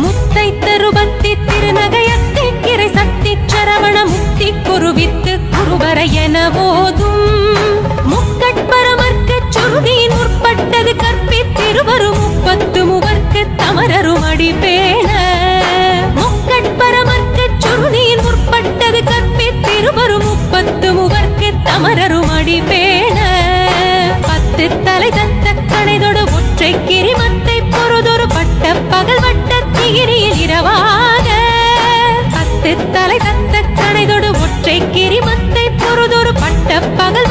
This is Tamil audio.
முத்தை தருபத்தி திருநகையத்தி கிரை சக்தி சரவண முக்தி குருவித்து குருவர என போதும் முக்கட்பரமர்க்கு சுருதியின் முற்பட்டது கற்பித்திருவரும் 30 மூவர்க்கு தமரரும் அடிபேண முக்கட்பரமர்க்கு சுருதியின் முற்பட்டது கற்பித்திருவரும் 30 மூவர்க்கு தமரரும் அடிபேண 10 தலை தத்த கணைதொடு ஒற்றை கிரிமத்தை பொறுதொரு பட்ட பகல் வட்ட திகிரியில் இரவாக 10 தலை தத்த கணைதொடு ஒற்றை கிரிமத்தை பொறுதொரு பட்ட பகல்